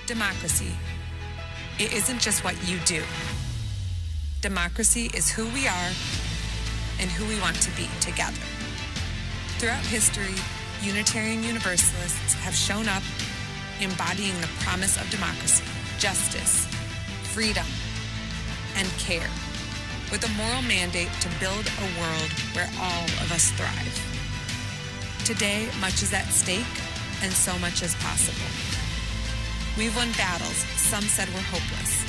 Democracy, it isn't just what you do. Democracy is who we are and who we want to be together. Throughout history, Unitarian Universalists have shown up embodying the promise of democracy, justice, freedom, and care, with a moral mandate to build a world where all of us thrive. Today, much is at stake, and so much is possible. We've won battles some said were hopeless,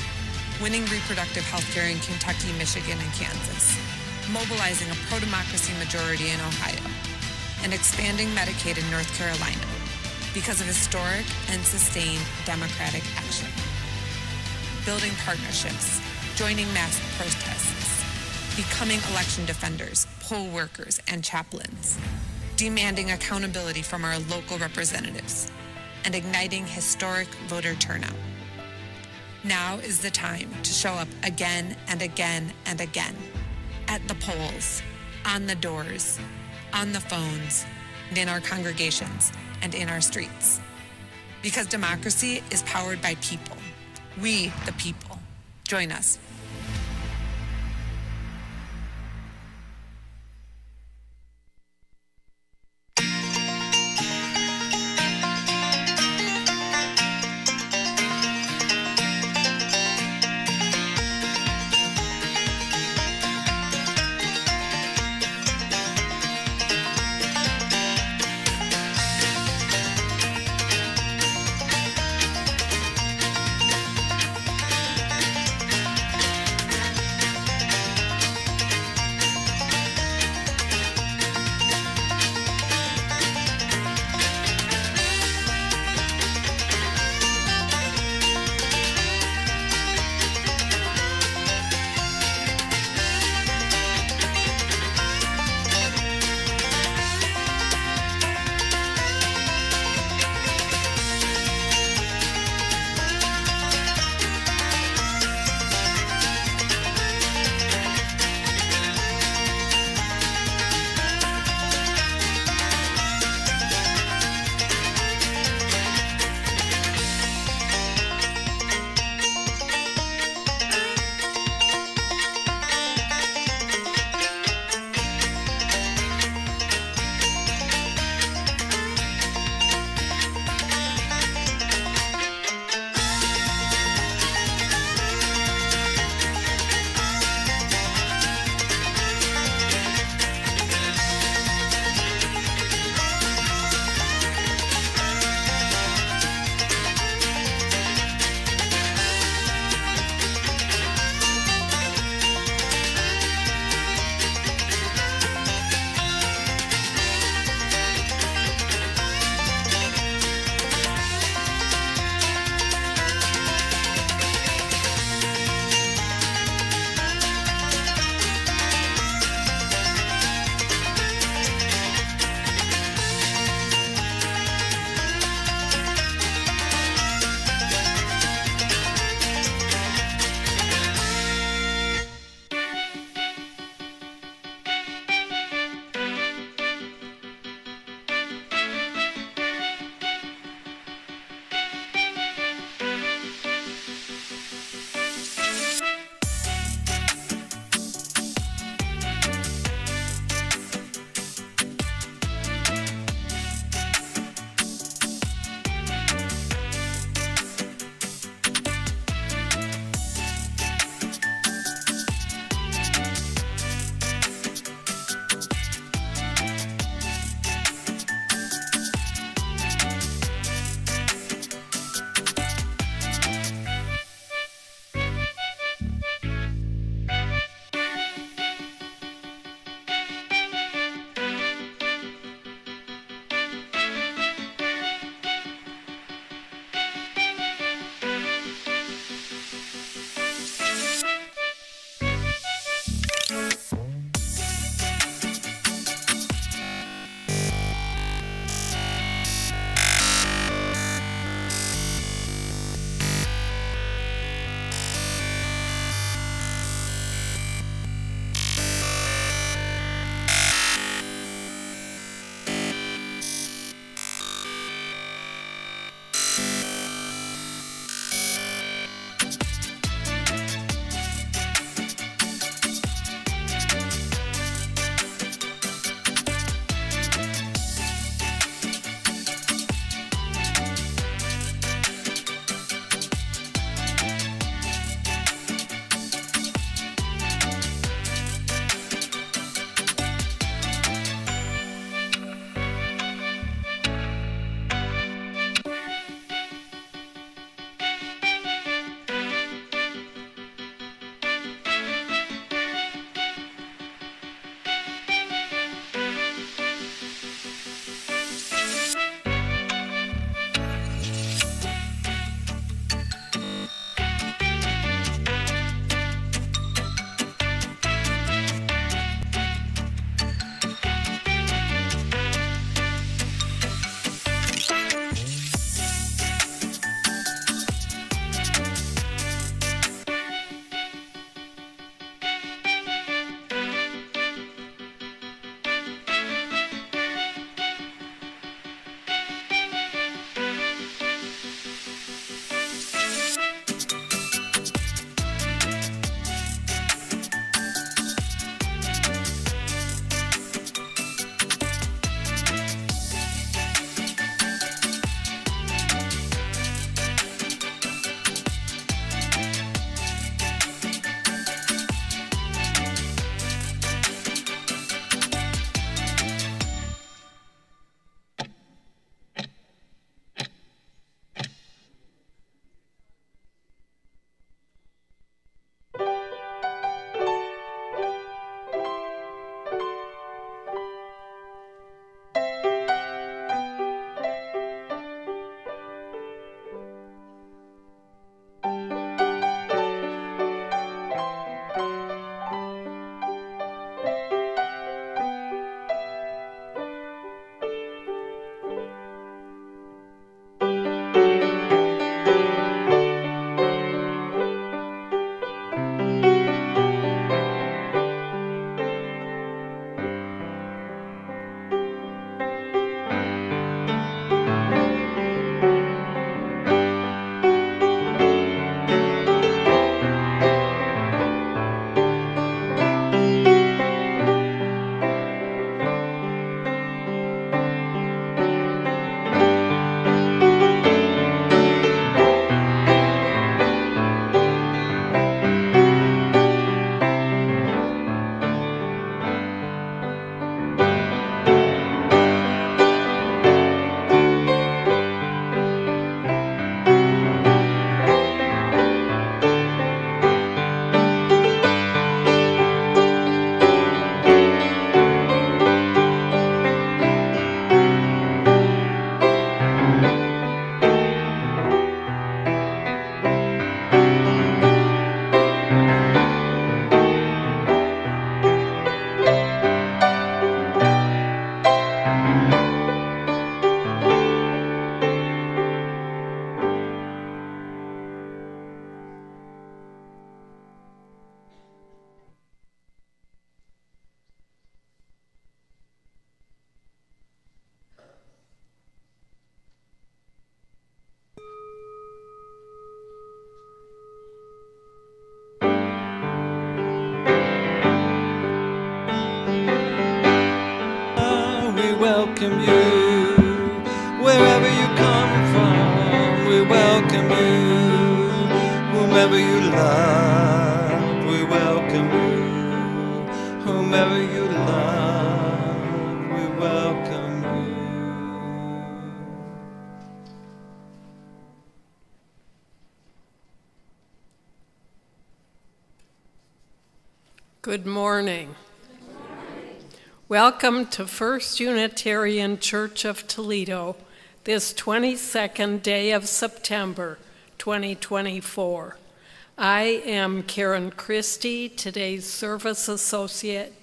winning reproductive health care in Kentucky, Michigan, and Kansas, mobilizing a pro-democracy majority in Ohio, and expanding Medicaid in North Carolina because of historic and sustained democratic action. Building partnerships, joining mass protests, becoming election defenders, poll workers, and chaplains, demanding accountability from our local representatives, and igniting historic voter turnout. Now is the time to show up again and again and again, at the polls, on the doors, on the phones, and in our congregations and in our streets. Because democracy is powered by people. We, the people. Join us. welcome you. Whomever you love, we welcome you. Whomever you love, we welcome you. Good morning. Welcome to First Unitarian Church of Toledo, this 22nd day of September, 2024. I am Karen Christie, today's service associate.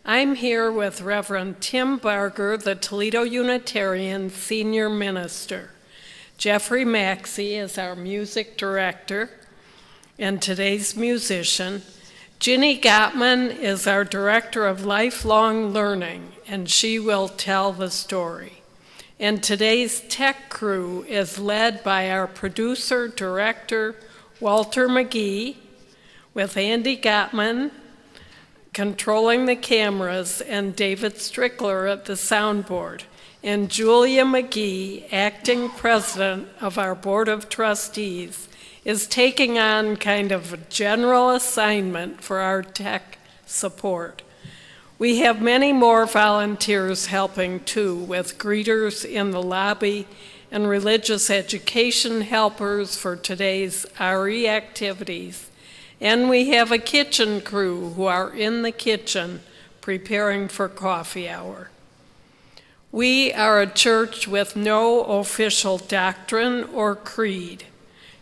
I'm here with Reverend Tim Barger, the Toledo Unitarian senior minister. Jeffrey Maxey is our music director and today's musician. Ginny Gottman is our Director of Lifelong Learning, and she will tell the story. And today's tech crew is led by our producer-director, Walter McGee, with Andy Gottman controlling the cameras and David Strickler at the soundboard, and Julia McGee, acting president of our Board of Trustees, is taking on kind of a general assignment for our tech support. We have many more volunteers helping too, with greeters in the lobby and religious education helpers for today's RE activities. And we have a kitchen crew who are in the kitchen preparing for coffee hour. We are a church with no official doctrine or creed.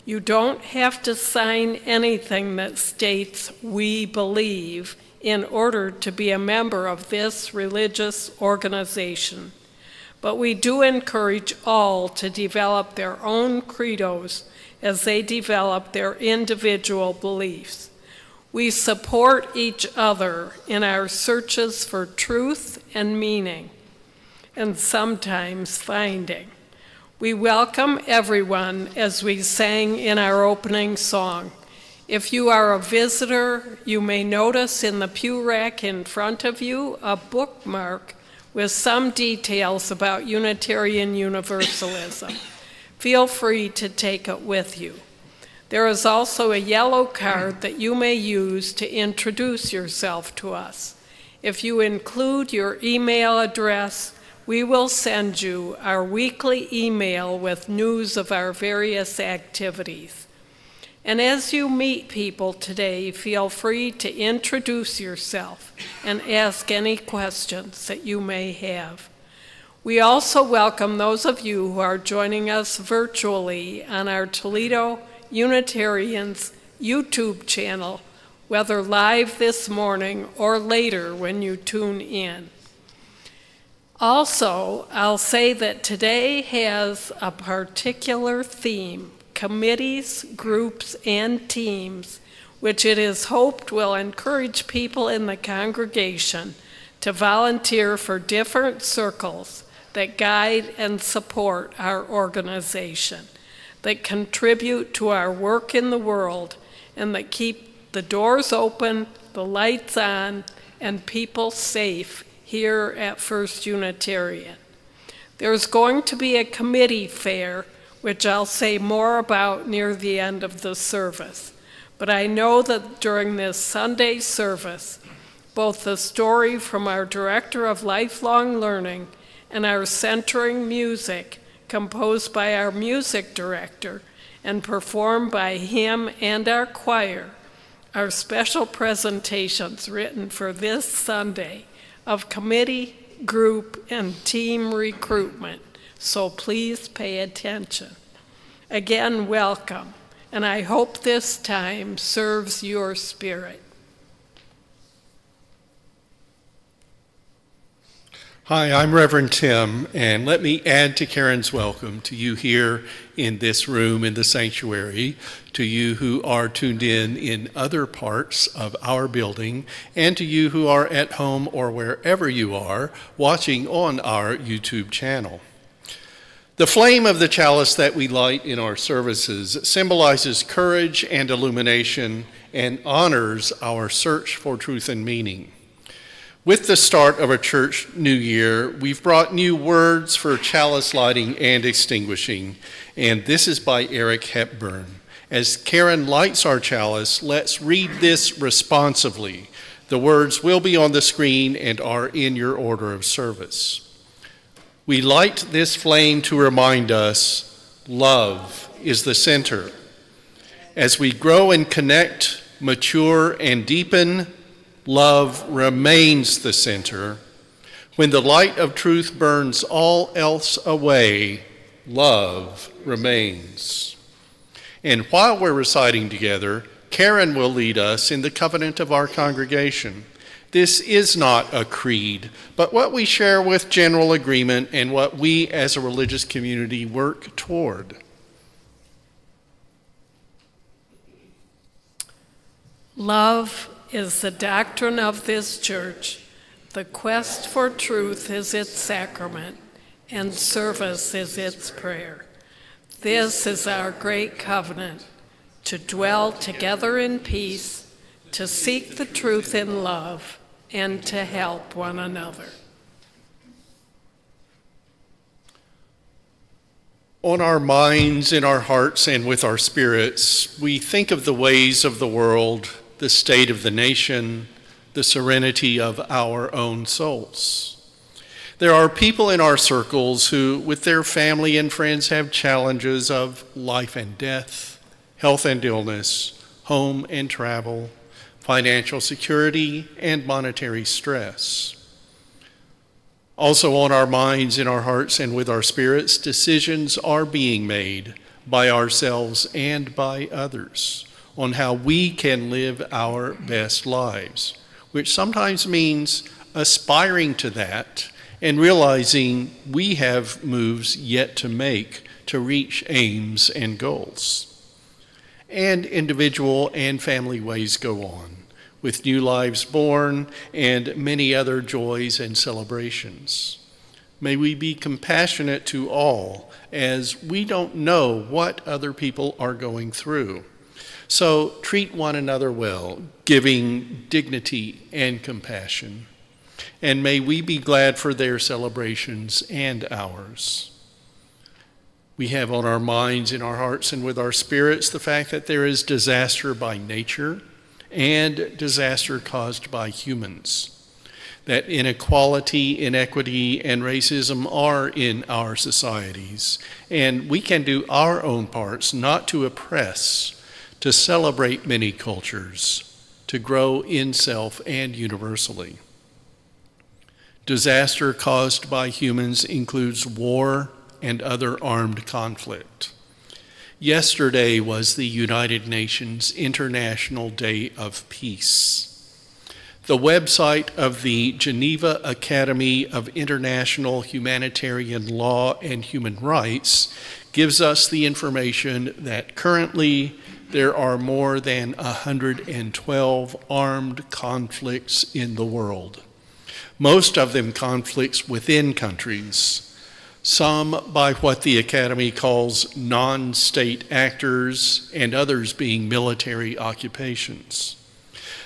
You don't have to sign anything that states "we believe" in order to be a member of this religious organization. But we do encourage all to develop their own credos as they develop their individual beliefs. We support each other in our searches for truth and meaning, and sometimes finding. We welcome everyone as we sang in our opening song. If you are a visitor, you may notice in the pew rack in front of you a bookmark with some details about Unitarian Universalism. Feel free to take it with you. There is also a yellow card that you may use to introduce yourself to us. If you include your email address, we will send you our weekly email with news of our various activities. And as you meet people today, feel free to introduce yourself and ask any questions that you may have. We also welcome those of you who are joining us virtually on our Toledo Unitarians YouTube channel, whether live this morning or later when you tune in. Also, I'll say that today has a particular theme: committees, groups, and teams, which it is hoped will encourage people in the congregation to volunteer for different circles that guide and support our organization, that contribute to our work in the world, and that keep the doors open, the lights on, and people safe here at First Unitarian. There's going to be a committee fair, which I'll say more about near the end of the service. But I know that during this Sunday service, both the story from our Director of Lifelong Learning and our centering music, composed by our music director and performed by him and our choir, are special presentations written for this Sunday of committee, group, and team recruitment, so please pay attention. Again, welcome, and I hope this time serves your spirit. Hi, I'm Reverend Tim, and let me add to Karen's welcome to you here in this room in the sanctuary, to you who are tuned in other parts of our building, and to you who are at home or wherever you are watching on our YouTube channel. The flame of the chalice that we light in our services symbolizes courage and illumination and honors our search for truth and meaning. With the start of our church new year, we've brought new words for chalice lighting and extinguishing, and this is by Eric Hepburn. As Karen lights our chalice, let's read this responsively. The words will be on the screen and are in your order of service. We light this flame to remind us love is the center. As we grow and connect, mature and deepen, love remains the center. When the light of truth burns all else away, love remains. And while we're reciting together, Karen will lead us in the covenant of our congregation. This is not a creed, but what we share with general agreement and what we as a religious community work toward. Love is the doctrine of this church. The quest for truth is its sacrament, and service is its prayer. This is our great covenant, to dwell together in peace, to seek the truth in love, and to help one another. On our minds, in our hearts, and with our spirits, we think of the ways of the world, the state of the nation, the serenity of our own souls. There are people in our circles who, with their family and friends, have challenges of life and death, health and illness, home and travel, financial security, and monetary stress. Also on our minds, in our hearts, and with our spirits, decisions are being made by ourselves and by others on how we can live our best lives, which sometimes means aspiring to that and realizing we have moves yet to make to reach aims and goals. And individual and family ways go on, with new lives born and many other joys and celebrations. May we be compassionate to all, as we don't know what other people are going through. So treat one another well, giving dignity and compassion. And may we be glad for their celebrations and ours. We have on our minds, in our hearts, and with our spirits the fact that there is disaster by nature and disaster caused by humans. That inequality, inequity, and racism are in our societies. And we can do our own parts not to oppress, to celebrate many cultures, to grow in self and universally. Disaster caused by humans includes war and other armed conflict. Yesterday was the United Nations International Day of Peace. The website of the Geneva Academy of International Humanitarian Law and Human Rights gives us the information that currently there are more than 112 armed conflicts in the world. Most of them conflicts within countries, some by what the Academy calls non-state actors, and others being military occupations.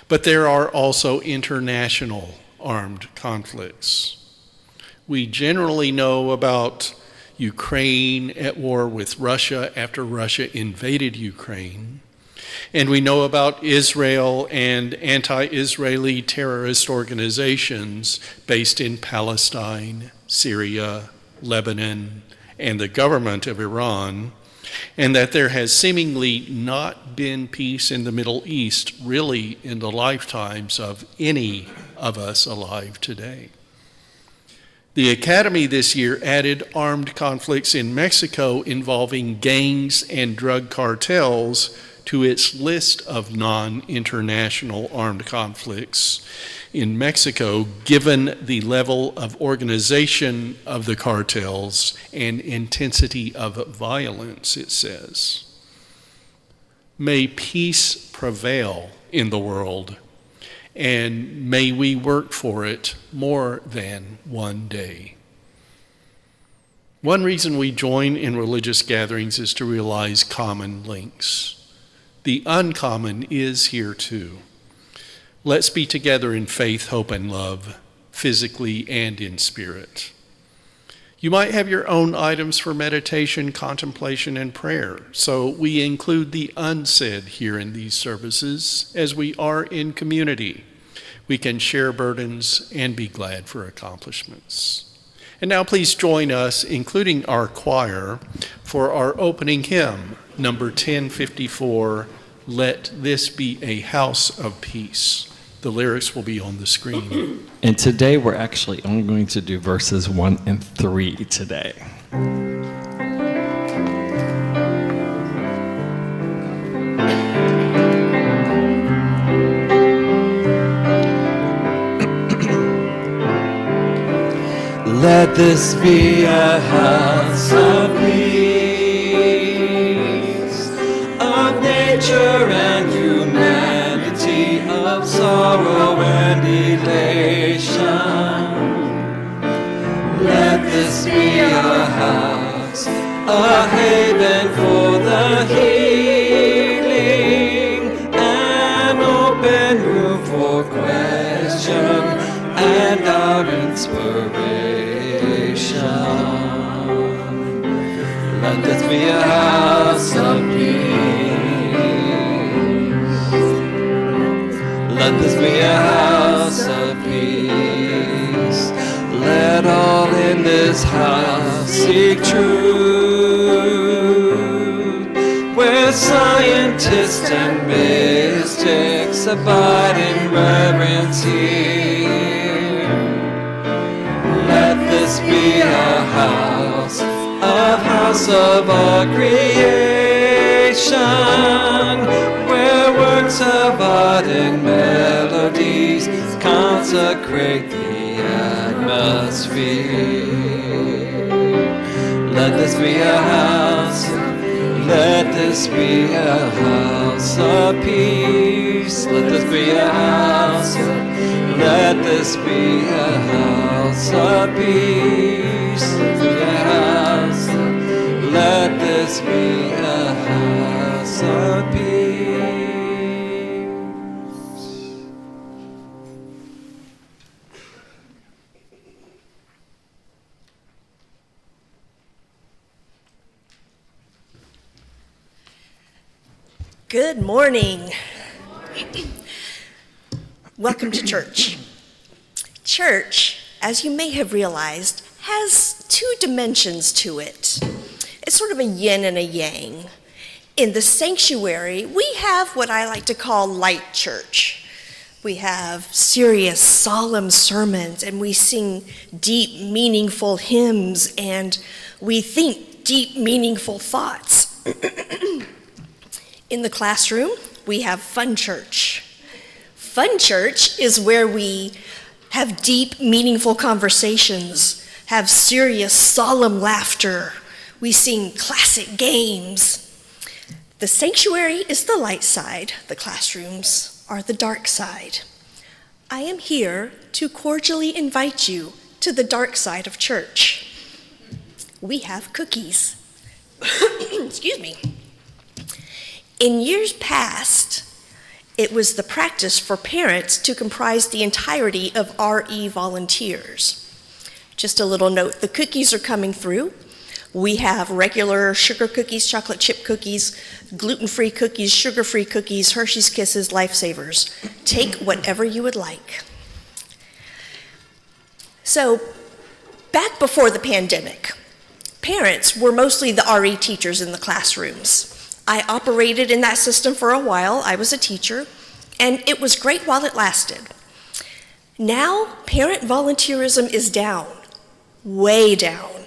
But there are also international armed conflicts. We generally know about Ukraine at war with Russia after Russia invaded Ukraine. And we know about Israel and anti-Israeli terrorist organizations based in Palestine, Syria, Lebanon, and the government of Iran, and that there has seemingly not been peace in the Middle East really in the lifetimes of any of us alive today. The Academy this year added armed conflicts in Mexico involving gangs and drug cartels to its list of non-international armed conflicts in Mexico, given the level of organization of the cartels and intensity of violence, it says. May peace prevail in the world, and may we work for it more than one day. One reason we join in religious gatherings is to realize common links. The uncommon is here too. Let's be together in faith, hope, and love, physically and in spirit. You might have your own items for meditation, contemplation, and prayer, so we include the unsaid here in these services as we are in community. We can share burdens and be glad for accomplishments. And now please join us, including our choir, for our opening hymn, number 1054, Let This Be a House of Peace. The lyrics will be on the screen. And today we're actually only going to do verses 1 and 3 today. Let this be a house of peace, of nature and humanity, of sorrow and elation. Let this be a house, a haven for the healing, an open room for question and our inspiration. Let this be a house of peace. Let this be a house of peace. Let all in this house seek truth, where scientists and mystics abide in reverence here. Let this be a house of our creation, where works of art and melodies consecrate the atmosphere. Let this be a house, let this be a house of peace. Let this be a house, let this be a house of peace. Let this be a house of peace. Good morning. Welcome to church. Church, as you may have realized, has two dimensions to it. It's sort of a yin and a yang. In the sanctuary, we have what I like to call light church. We have serious, solemn sermons, and we sing deep, meaningful hymns, and we think deep, meaningful thoughts. In the classroom, we have fun church. Fun church is where we have deep, meaningful conversations, have serious, solemn laughter. We sing classic games. The sanctuary is the light side. The classrooms are the dark side. I am here to cordially invite you to the dark side of church. We have cookies. Excuse me. In years past, it was the practice for parents to comprise the entirety of RE volunteers. Just a little note, the cookies are coming through. We have regular sugar cookies, chocolate chip cookies, gluten-free cookies, sugar-free cookies, Hershey's Kisses, Lifesavers. Take whatever you would like. So, back before the pandemic, parents were mostly the RE teachers in the classrooms. I operated in that system for a while. I was a teacher, and it was great while it lasted. Now, parent volunteerism is down, way down.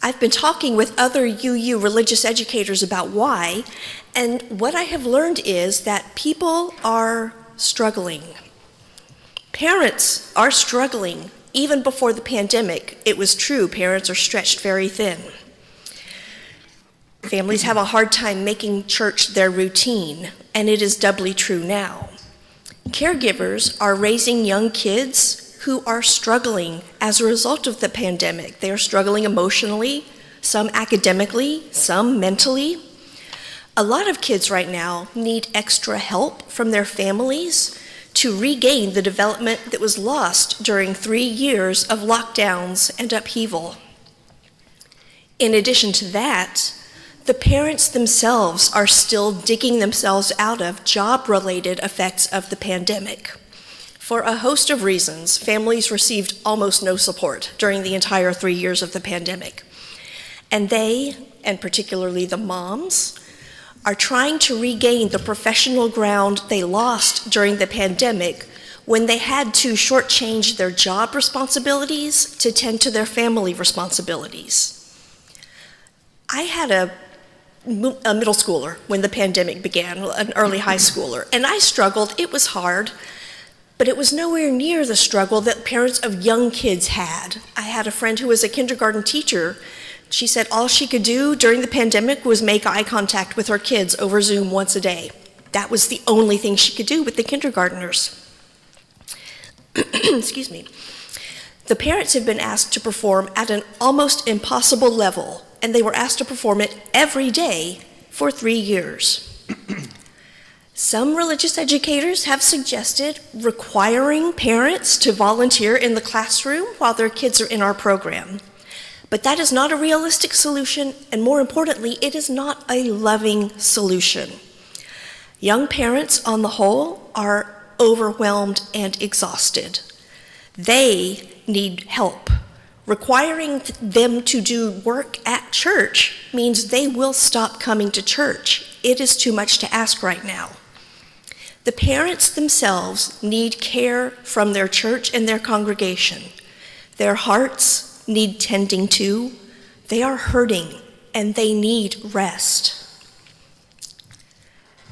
I've been talking with other UU religious educators about why, and what I have learned is that people are struggling. Parents are struggling. Even before the pandemic, it was true, parents are stretched very thin. Families have a hard time making church their routine, and it is doubly true now. Caregivers are raising young kids who are struggling as a result of the pandemic. They are struggling emotionally, some academically, some mentally. A lot of kids right now need extra help from their families to regain the development that was lost during 3 years of lockdowns and upheaval. In addition to that, the parents themselves are still digging themselves out of job-related effects of the pandemic. For a host of reasons, families received almost no support during the entire 3 years of the pandemic. And they, and particularly the moms, are trying to regain the professional ground they lost during the pandemic when they had to shortchange their job responsibilities to tend to their family responsibilities. I had a middle schooler when the pandemic began, an early high schooler, and I struggled. It was hard, but it was nowhere near the struggle that parents of young kids had. I had a friend who was a kindergarten teacher. She said all she could do during the pandemic was make eye contact with her kids over Zoom once a day. That was the only thing she could do with the kindergartners. Excuse me. The parents have been asked to perform at an almost impossible level, and they were asked to perform it every day for 3 years. Some religious educators have suggested requiring parents to volunteer in the classroom while their kids are in our program. But that is not a realistic solution, and more importantly, it is not a loving solution. Young parents, on the whole, are overwhelmed and exhausted. They need help. Requiring them to do work at church means they will stop coming to church. It is too much to ask right now. The parents themselves need care from their church and their congregation. Their hearts need tending to. They are hurting and they need rest.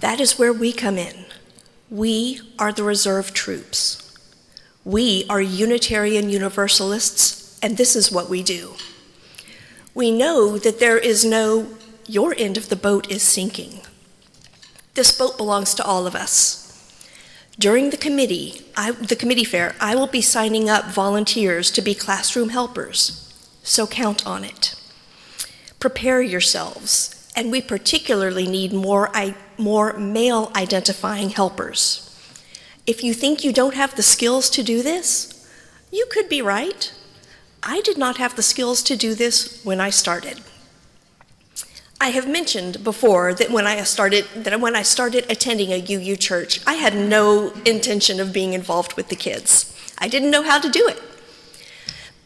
That is where we come in. We are the reserve troops. We are Unitarian Universalists, and this is what we do. We know that there is no, your end of the boat is sinking. This boat belongs to all of us. During the committee fair, I will be signing up volunteers to be classroom helpers, so count on it. Prepare yourselves, and we particularly need more male identifying helpers. If you think you don't have the skills to do this, you could be right. I did not have the skills to do this when I started. I have mentioned before that when I started attending a UU church, I had no intention of being involved with the kids. I didn't know how to do it.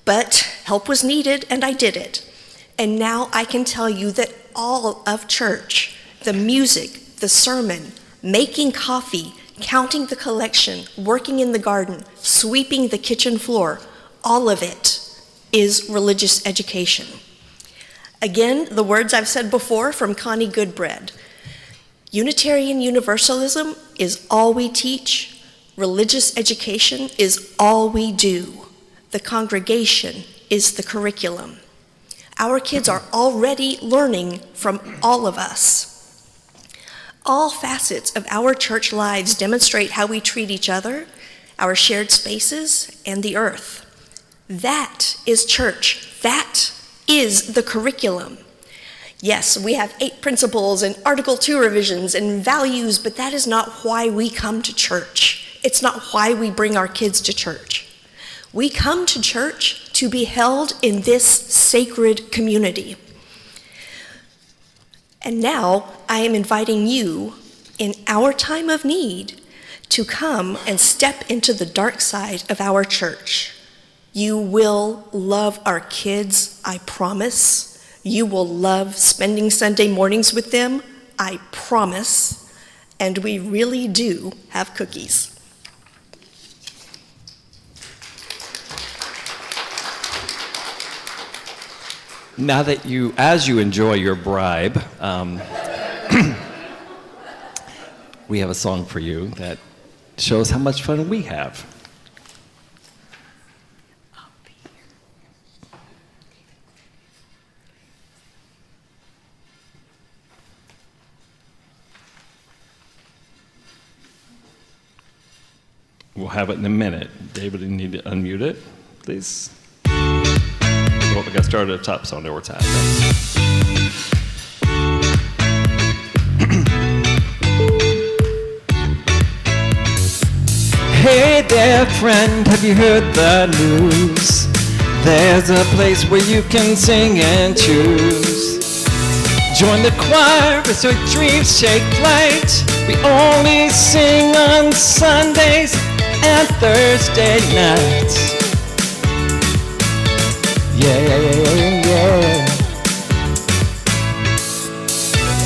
But help was needed, and I did it. And now I can tell you that all of church, the music, the sermon, making coffee, counting the collection, working in the garden, sweeping the kitchen floor, all of it is religious education. Again, the words I've said before from Connie Goodbread. Unitarian Universalism is all we teach. Religious education is all we do. The congregation is the curriculum. Our kids are already learning from all of us. All facets of our church lives demonstrate how we treat each other, our shared spaces, and the earth. That is church. That is the curriculum. Yes, we have 8 principles and Article 2 revisions and values, but that is not why we come to church. It's not why we bring our kids to church. We come to church to be held in this sacred community. And now I am inviting you, in our time of need, to come and step into the dark side of our church. You will love our kids, I promise. You will love spending Sunday mornings with them, I promise. And we really do have cookies. Now that as you enjoy your bribe, we have a song for you that shows how much fun we have. We'll have it in a minute. David, you need to unmute it, please. Well, we got started at the top, so I know where it's at. Yeah, friend, have you heard the news? There's a place where you can sing and choose. Join the choir as our dreams take flight. We only sing on Sundays and Thursday nights. Yeah.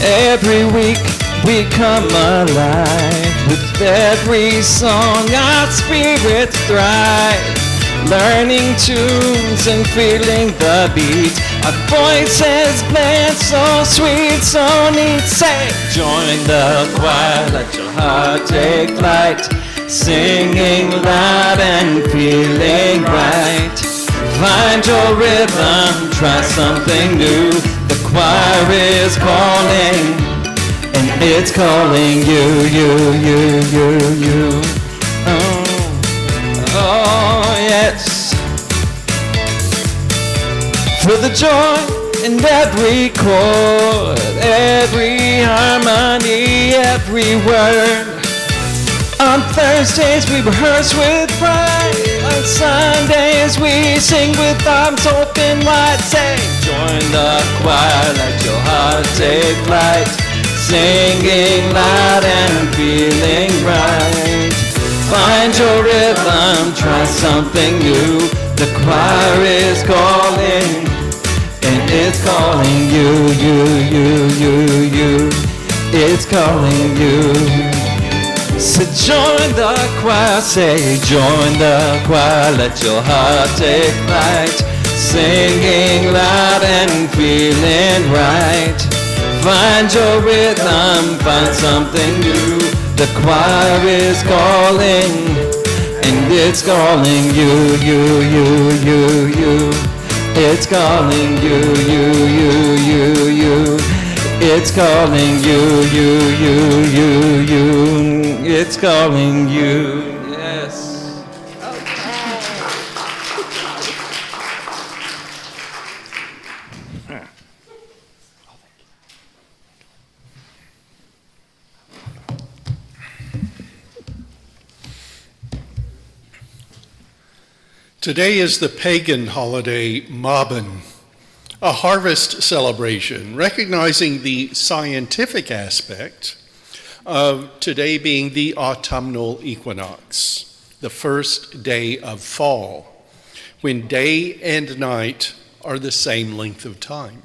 Every week we come alive. With every song our spirits thrive. Learning tunes and feeling the beat. Our voices blend so sweet, so neat. Say, join the choir, let your heart take flight. Singing loud and feeling right. Find your rhythm, try something new. The choir is calling, and it's calling you. Oh, yes. Feel the joy in every chord, every harmony, every word. On Thursdays we rehearse with pride. On Sundays we sing with arms open wide. Say, join the choir, let your heart take flight. Singing loud and feeling right. Find your rhythm, try something new. The choir is calling, and it's calling you. It's calling you. So join the choir, say, join the choir, let your heart take flight. Singing loud and feeling right. Find your rhythm, find something new. The choir is calling, and it's calling you. It's calling you. It's calling you. It's calling you. Yes. Today is the pagan holiday Mabon, a harvest celebration recognizing the scientific aspect of today being the autumnal equinox, the first day of fall, when day and night are the same length of time.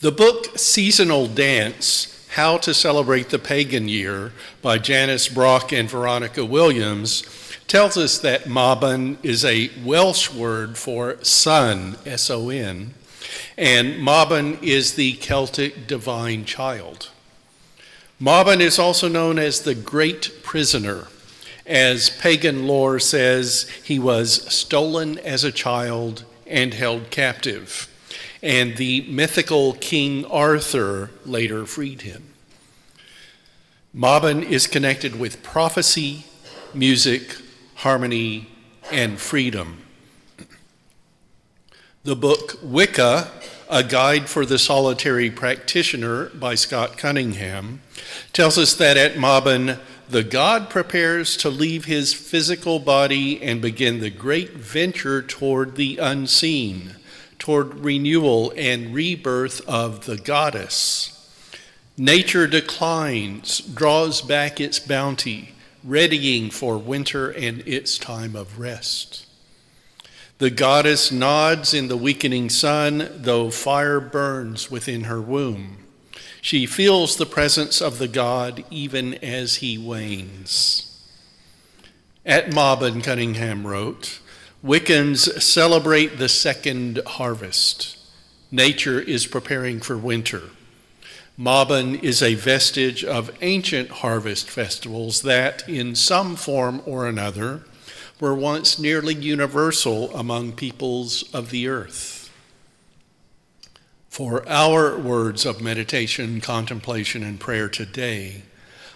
The book Seasonal Dance, How to Celebrate the Pagan Year by Janice Brock and Veronica Williams tells us that Mabon is a Welsh word for sun, S-O-N, and Mabon is the Celtic divine child. Mabon is also known as the Great Prisoner. As pagan lore says, he was stolen as a child and held captive, and the mythical King Arthur later freed him. Mabon is connected with prophecy, music, harmony, and freedom. The book Wicca, A Guide for the Solitary Practitioner by Scott Cunningham, tells us that at Mabon, the god prepares to leave his physical body and begin the great venture toward the unseen, toward renewal and rebirth of the goddess. Nature declines, draws back its bounty, readying for winter and its time of rest. The goddess nods in the weakening sun, though fire burns within her womb. She feels the presence of the god even as he wanes. At Mabon, Cunningham wrote, Wiccans celebrate the second harvest. Nature is preparing for winter. Mabon is a vestige of ancient harvest festivals that, in some form or another, were once nearly universal among peoples of the earth. For our words of meditation, contemplation, and prayer today,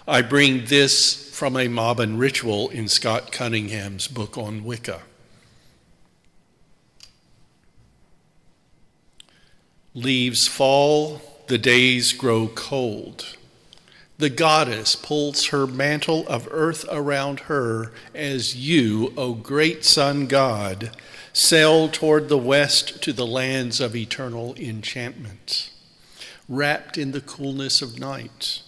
I bring this from a Mabon ritual in Scott Cunningham's book on Wicca. Leaves fall, the days grow cold. The goddess pulls her mantle of earth around her as you, O great sun god, sail toward the west to the lands of eternal enchantment, wrapped in the coolness of night.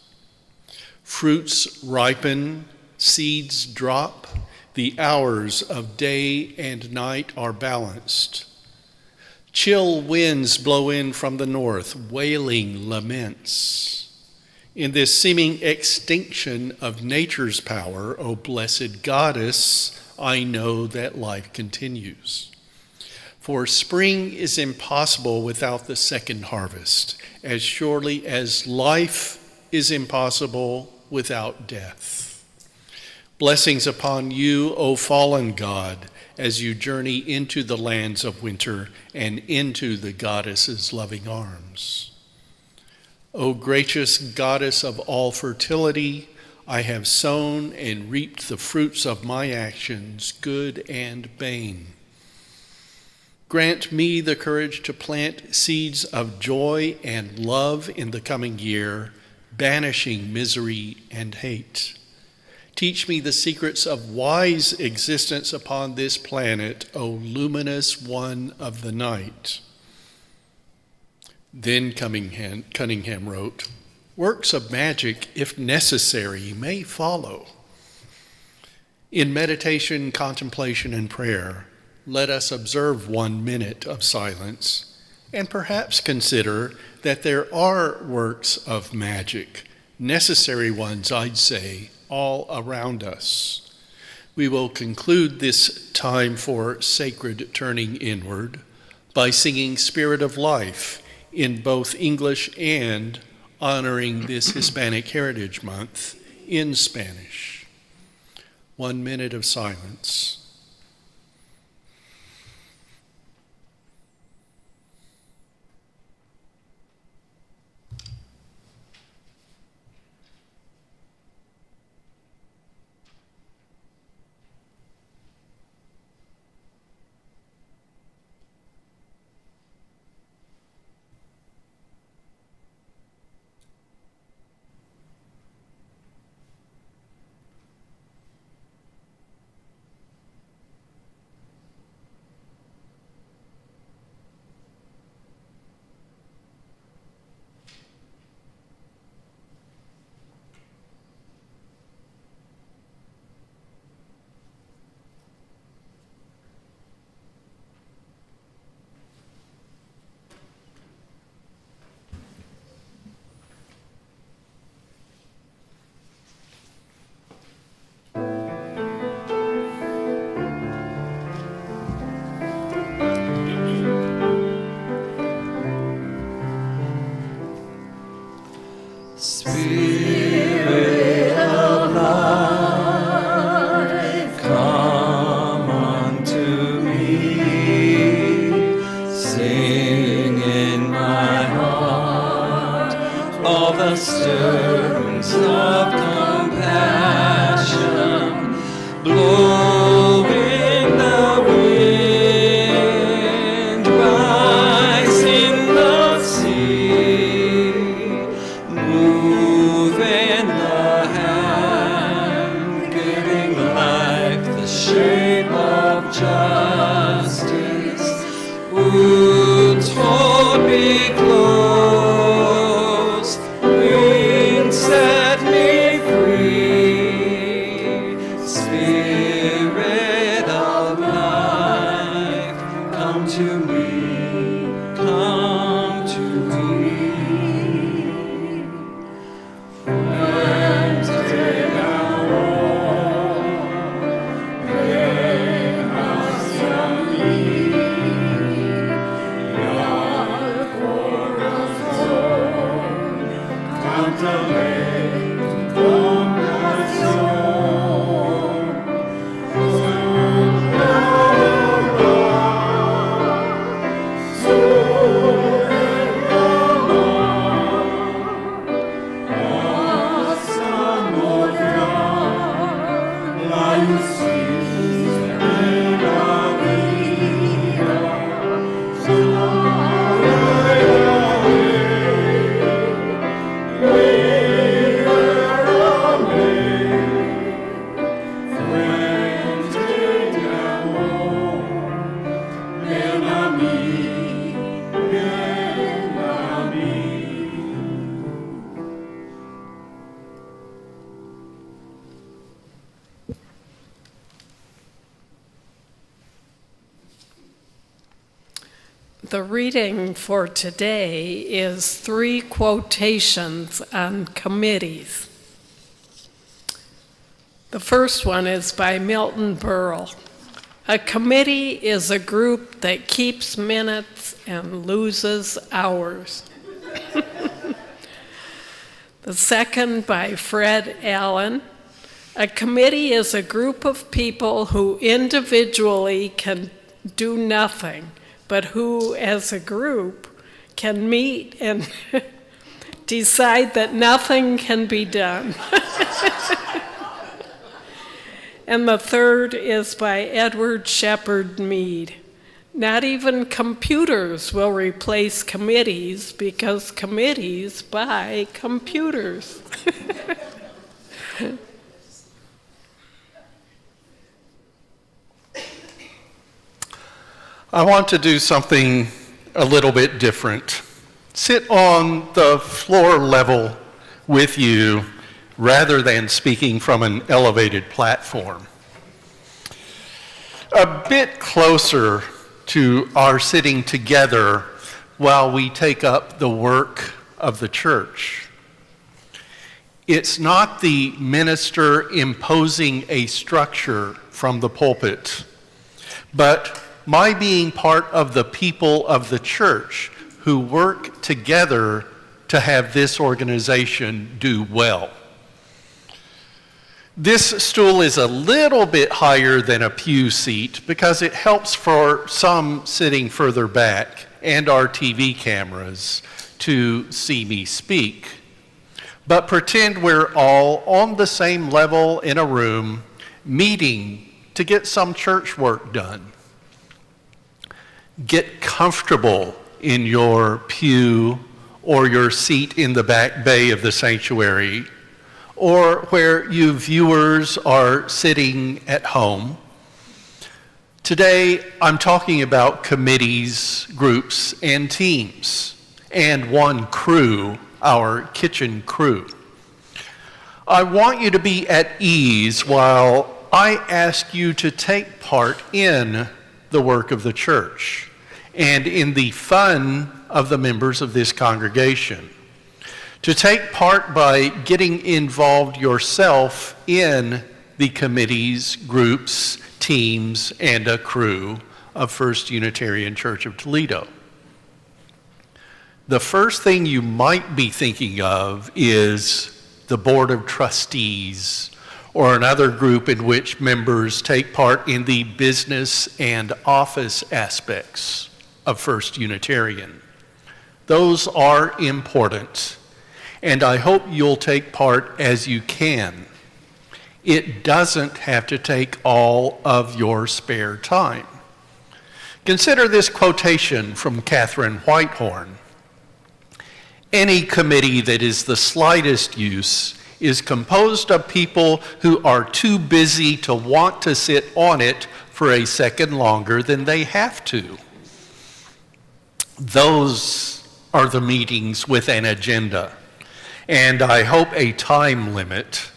Fruits ripen, seeds drop, the hours of day and night are balanced. Chill winds blow in from the north, wailing laments. In this seeming extinction of nature's power, O blessed goddess, I know that life continues. For spring is impossible without the second harvest, as surely as life is impossible without death. Blessings upon you, O fallen God, as you journey into the lands of winter and into the goddess's loving arms. O gracious goddess of all fertility, I have sown and reaped the fruits of my actions, good and bane. Grant me the courage to plant seeds of joy and love in the coming year, banishing misery and hate. Teach me the secrets of wise existence upon this planet, O luminous one of the night. Then Cunningham wrote, works of magic, if necessary, may follow. In meditation, contemplation, and prayer, let us observe 1 minute of silence and perhaps consider that there are works of magic, necessary ones, I'd say, all around us. We will conclude this time for sacred turning inward by singing Spirit of Life in both English and honoring this Hispanic Heritage Month in Spanish. 1 minute of silence. Spirit of life, come unto me. Sing in my heart all the stirrings of compassion. Blow in the wind, rise in the sea. Move in the hand, giving life the shape of justice. Wounds hold me close, wings set me free. Spirit of life, come to me, come to me. Spirit The reading for today is 3 quotations on committees. The first one is by Milton Berle. A committee is a group that keeps minutes and loses hours. The second by Fred Allen. A committee is a group of people who individually can do nothing, but who as a group can meet and decide that nothing can be done. And the third is by Edward Shepard Mead. Not even computers will replace committees because committees buy computers. I want to do something a little bit different. Sit on the floor level with you rather than speaking from an elevated platform. A bit closer to our sitting together while we take up the work of the church. It's not the minister imposing a structure from the pulpit, but my being part of the people of the church who work together to have this organization do well. This stool is a little bit higher than a pew seat because it helps for some sitting further back and our TV cameras to see me speak. But pretend we're all on the same level in a room, meeting to get some church work done. Get comfortable in your pew or your seat in the back bay of the sanctuary, or where you viewers are sitting at home. Today, I'm talking about committees, groups, and teams, and one crew, our kitchen crew. I want you to be at ease while I ask you to take part in the work of the church and in the fun of the members of this congregation. To take part by getting involved yourself in the committees, groups, teams, and a crew of First Unitarian Church of Toledo. The first thing you might be thinking of is the Board of Trustees, or another group in which members take part in the business and office aspects of First Unitarian. Those are important, and I hope you'll take part as you can. It doesn't have to take all of your spare time. Consider this quotation from Catherine Whitehorn. Any committee that is the slightest use is composed of people who are too busy to want to sit on it for a second longer than they have to. Those are the meetings with an agenda, and I hope a time limit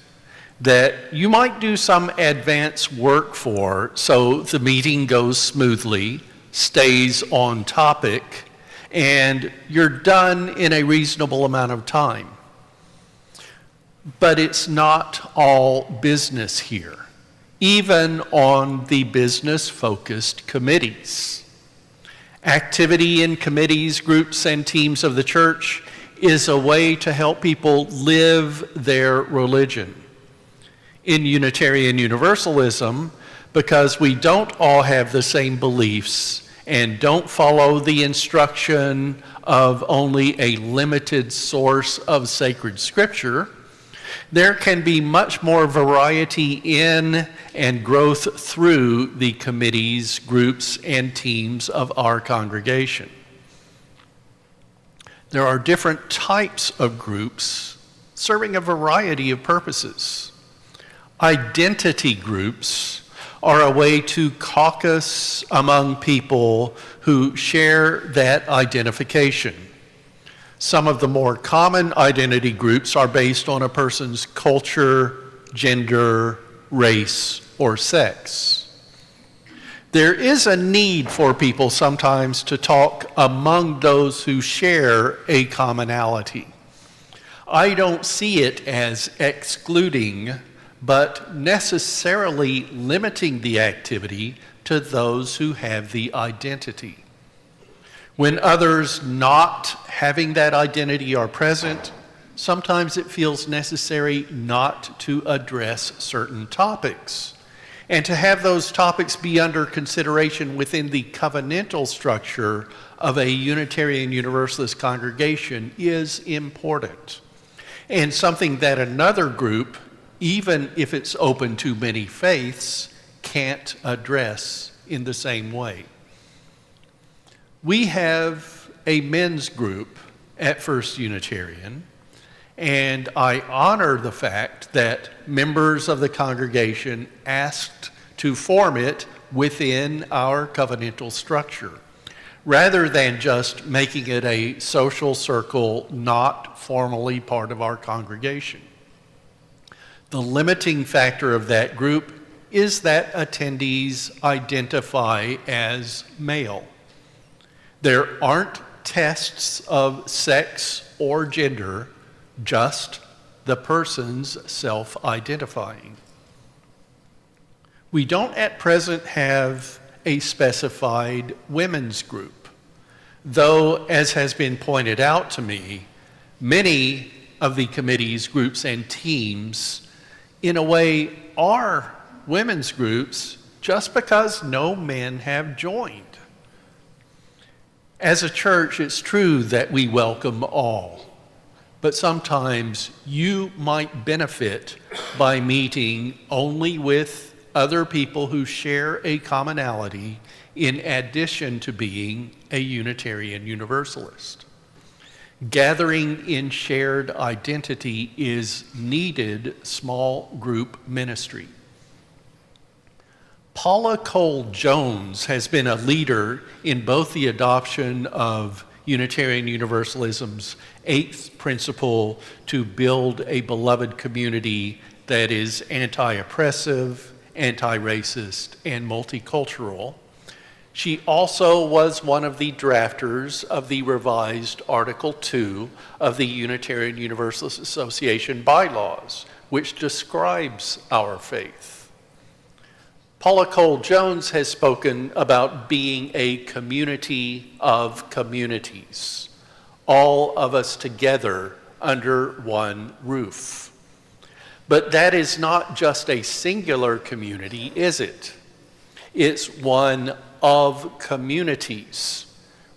that you might do some advance work for so the meeting goes smoothly, stays on topic, and you're done in a reasonable amount of time. But it's not all business here, even on the business-focused committees. Activity in committees, groups, and teams of the church is a way to help people live their religion. In Unitarian Universalism, because we don't all have the same beliefs and don't follow the instruction of only a limited source of sacred scripture, there can be much more variety in and growth through the committees, groups, and teams of our congregation. There are different types of groups serving a variety of purposes. Identity groups are a way to caucus among people who share that identification. Some of the more common identity groups are based on a person's culture, gender, race, or sex. There is a need for people sometimes to talk among those who share a commonality. I don't see it as excluding, but necessarily limiting the activity to those who have the identity. When others not having that identity are present, sometimes it feels necessary not to address certain topics. And to have those topics be under consideration within the covenantal structure of a Unitarian Universalist congregation is important. And something that another group, even if it's open to many faiths, can't address in the same way. We have a men's group at First Unitarian, and I honor the fact that members of the congregation asked to form it within our covenantal structure, rather than just making it a social circle not formally part of our congregation. The limiting factor of that group is that attendees identify as male. There aren't tests of sex or gender, just the person's self-identifying. We don't at present have a specified women's group, though, as has been pointed out to me, many of the committees, groups, and teams, in a way, are women's groups just because no men have joined. As a church, it's true that we welcome all, but sometimes you might benefit by meeting only with other people who share a commonality in addition to being a Unitarian Universalist. Gathering in shared identity is needed small group ministry. Paula Cole Jones has been a leader in both the adoption of Unitarian Universalism's eighth principle to build a beloved community that is anti-oppressive, anti-racist, and multicultural. She also was one of the drafters of the revised Article 2 of the Unitarian Universalist Association bylaws, which describes our faith. Paula Cole Jones has spoken about being a community of communities, all of us together under one roof. But that is not just a singular community, is it? It's one of communities,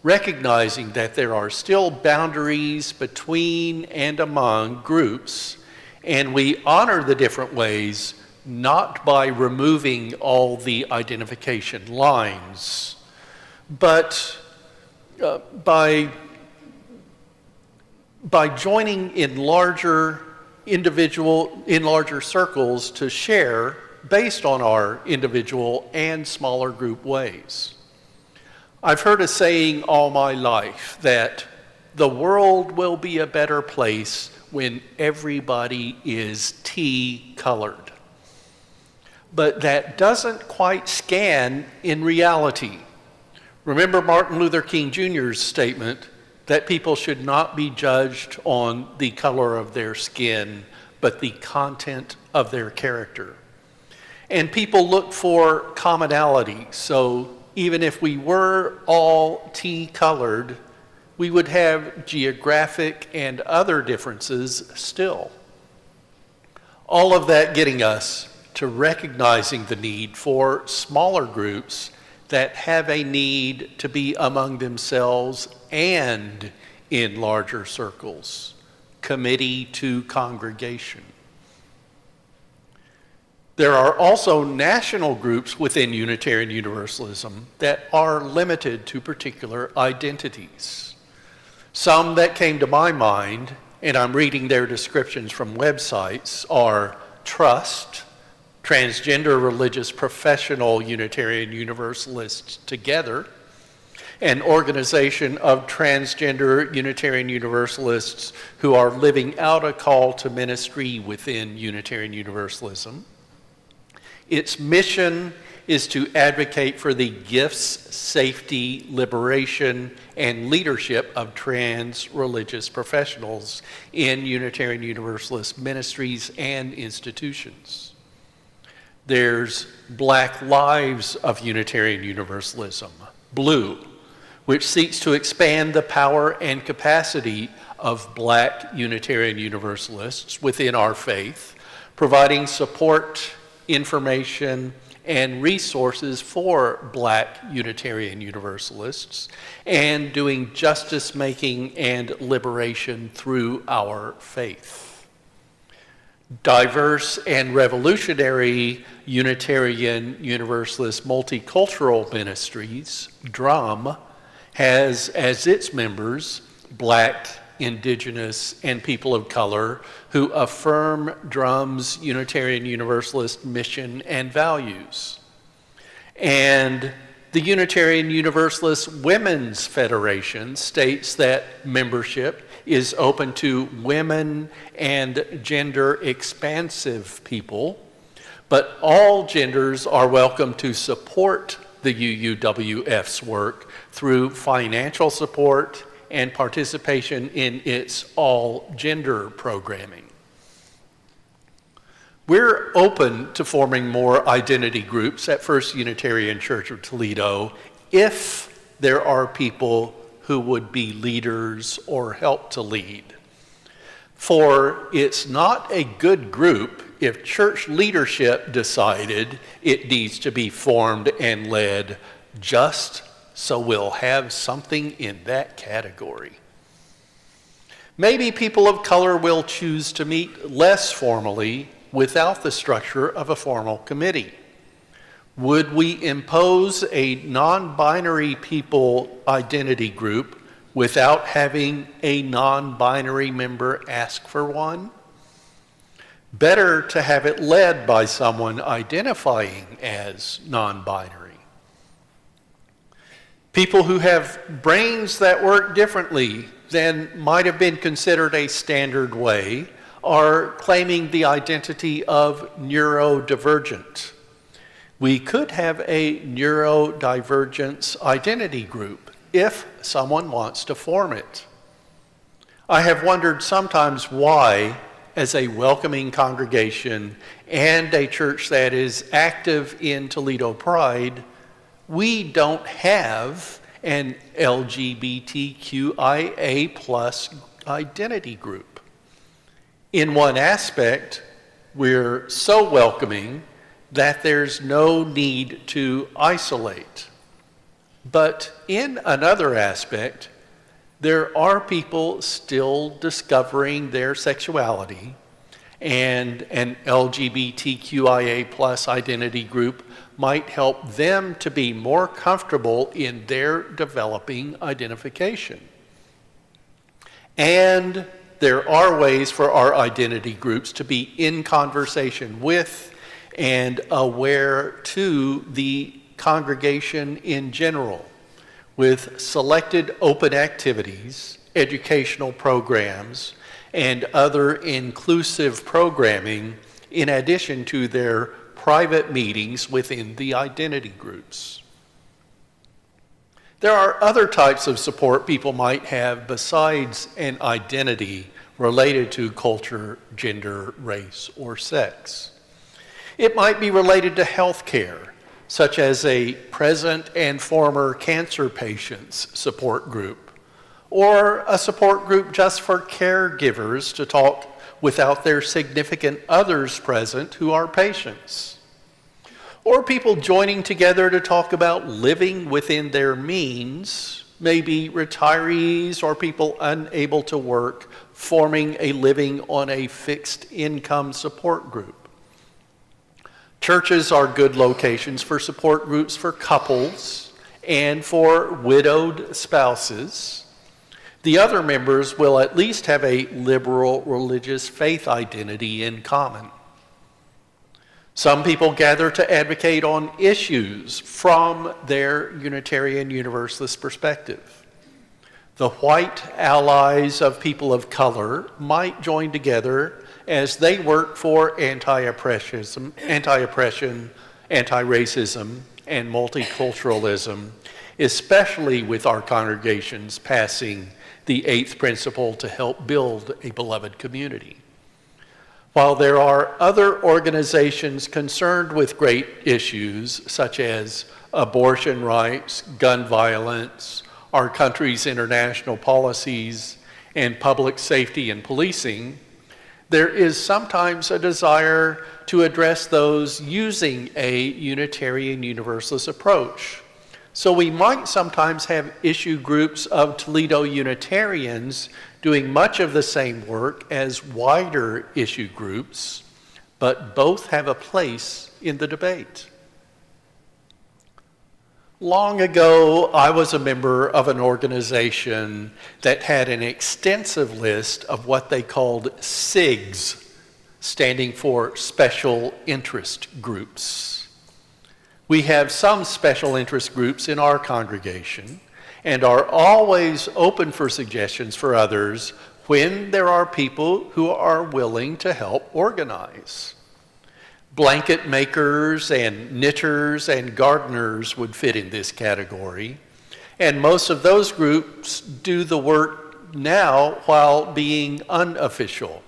recognizing that there are still boundaries between and among groups, and we honor the different ways not by removing all the identification lines, but by joining in larger circles to share based on our individual and smaller group ways. I've heard a saying all my life that the world will be a better place when everybody is tea-colored. But that doesn't quite scan in reality. Remember Martin Luther King Jr.'s statement that people should not be judged on the color of their skin, but the content of their character. And people look for commonality, so even if we were all tea-colored, we would have geographic and other differences still. All of that getting us to recognizing the need for smaller groups that have a need to be among themselves and in larger circles, committee to congregation. There are also national groups within Unitarian Universalism that are limited to particular identities. Some that came to my mind, and I'm reading their descriptions from websites, are Trust, Transgender Religious Professional Unitarian Universalists Together, an organization of transgender Unitarian Universalists who are living out a call to ministry within Unitarian Universalism. Its mission is to advocate for the gifts, safety, liberation, and leadership of trans religious professionals in Unitarian Universalist ministries and institutions. There's Black Lives of Unitarian Universalism, BLUE, which seeks to expand the power and capacity of Black Unitarian Universalists within our faith, providing support, information, and resources for Black Unitarian Universalists, and doing justice-making and liberation through our faith. Diverse and Revolutionary Unitarian Universalist Multicultural Ministries, DRUM, has as its members Black, Indigenous, and people of color who affirm DRUM's Unitarian Universalist mission and values. And the Unitarian Universalist Women's Federation states that membership is open to women and gender-expansive people, but all genders are welcome to support the UUWF's work through financial support and participation in its all-gender programming. We're open to forming more identity groups at First Unitarian Church of Toledo if there are people who would be leaders or help to lead. For it's not a good group if church leadership decided it needs to be formed and led just so we'll have something in that category. Maybe people of color will choose to meet less formally without the structure of a formal committee. Would we impose a non-binary people identity group without having a non-binary member ask for one? Better to have it led by someone identifying as non-binary. People who have brains that work differently than might have been considered a standard way are claiming the identity of neurodivergent. We could have a neurodivergence identity group if someone wants to form it. I have wondered sometimes why, as a welcoming congregation and a church that is active in Toledo Pride, we don't have an LGBTQIA plus identity group. In one aspect, we're so welcoming that there's no need to isolate. But in another aspect, there are people still discovering their sexuality, and an LGBTQIA plus identity group might help them to be more comfortable in their developing identification. And there are ways for our identity groups to be in conversation with and aware to the congregation in general, with selected open activities, educational programs, and other inclusive programming in addition to their private meetings within the identity groups. There are other types of support people might have besides an identity related to culture, gender, race, or sex. It might be related to health care, such as a present and former cancer patients support group, or a support group just for caregivers to talk without their significant others present who are patients. Or people joining together to talk about living within their means, maybe retirees or people unable to work, forming a living on a fixed income support group. Churches are good locations for support groups for couples and for widowed spouses. The other members will at least have a liberal religious faith identity in common. Some people gather to advocate on issues from their Unitarian Universalist perspective. The white allies of people of color might join together as they work for anti-oppression anti-racism, and multiculturalism, especially with our congregations passing the eighth principle to help build a beloved community. While there are other organizations concerned with great issues such as abortion rights, gun violence, our country's international policies, and public safety and policing, there is sometimes a desire to address those using a Unitarian Universalist approach. So we might sometimes have issue groups of Toledo Unitarians doing much of the same work as wider issue groups, but both have a place in the debate. Long ago, I was a member of an organization that had an extensive list of what they called SIGs, standing for Special Interest Groups. We have some special interest groups in our congregation and are always open for suggestions for others when there are people who are willing to help organize. Blanket makers and knitters and gardeners would fit in this category, and most of those groups do the work now while being unofficial,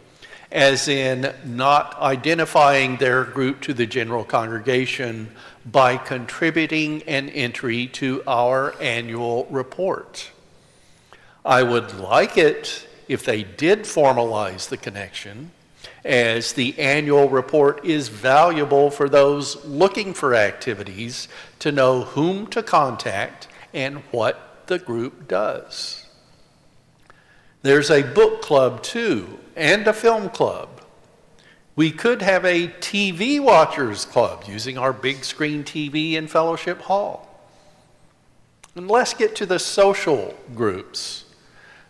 as in not identifying their group to the general congregation by contributing an entry to our annual report. I would like it if they did formalize the connection, as the annual report is valuable for those looking for activities to know whom to contact and what the group does. There's a book club too, and a film club. We could have a TV watchers club using our big screen TV in Fellowship Hall. And let's get to the social groups.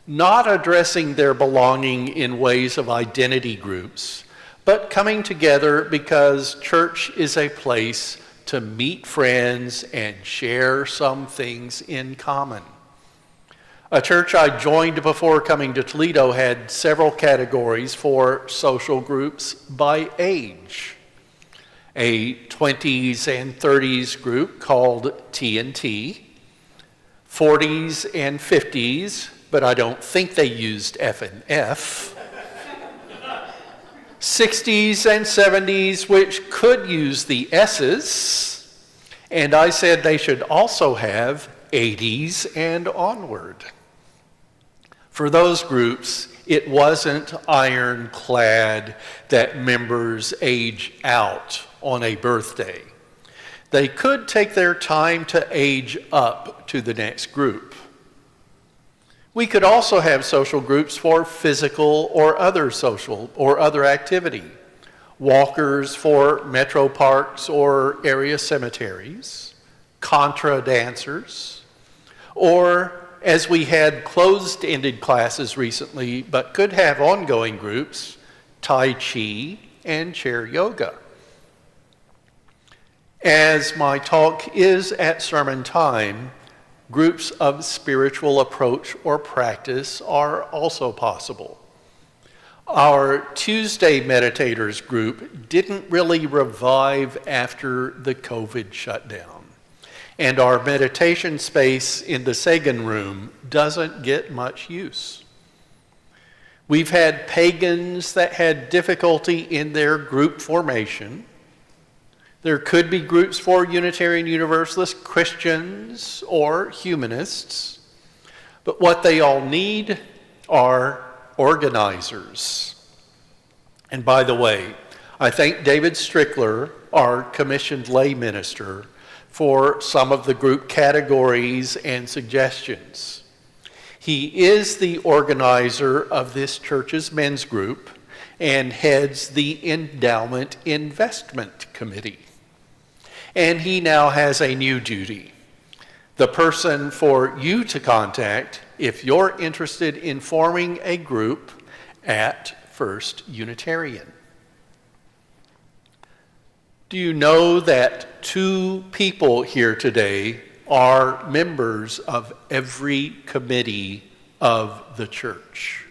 Not addressing their belonging in ways of identity groups, but coming together because church is a place to meet friends and share some things in common. A church I joined before coming to Toledo had several categories for social groups by age. A 20s and 30s group called T&T, 40s and 50s, but I don't think they used F and F. 60s and 70s, which could use the S's, and I said they should also have 80s and onward. For those groups, it wasn't ironclad that members age out on a birthday. They could take their time to age up to the next group. We could also have social groups for physical or other social or other activity. Walkers for metro parks or area cemeteries, contra dancers, or as we had closed-ended classes recently but could have ongoing groups, Tai Chi and chair yoga. As my talk is at sermon time, groups of spiritual approach or practice are also possible. Our Tuesday meditators group didn't really revive after the COVID shutdown, and our meditation space in the Sagan room doesn't get much use. We've had pagans that had difficulty in their group formation. There could be groups for Unitarian Universalist Christians or humanists, but what they all need are organizers. And by the way, I thank David Strickler, our commissioned lay minister, for some of the group categories and suggestions. He is the organizer of this church's men's group and heads the Endowment Investment Committee. And he now has a new duty. The person for you to contact if you're interested in forming a group at First Unitarian. Do you know that 2 people here today are members of every committee of the church?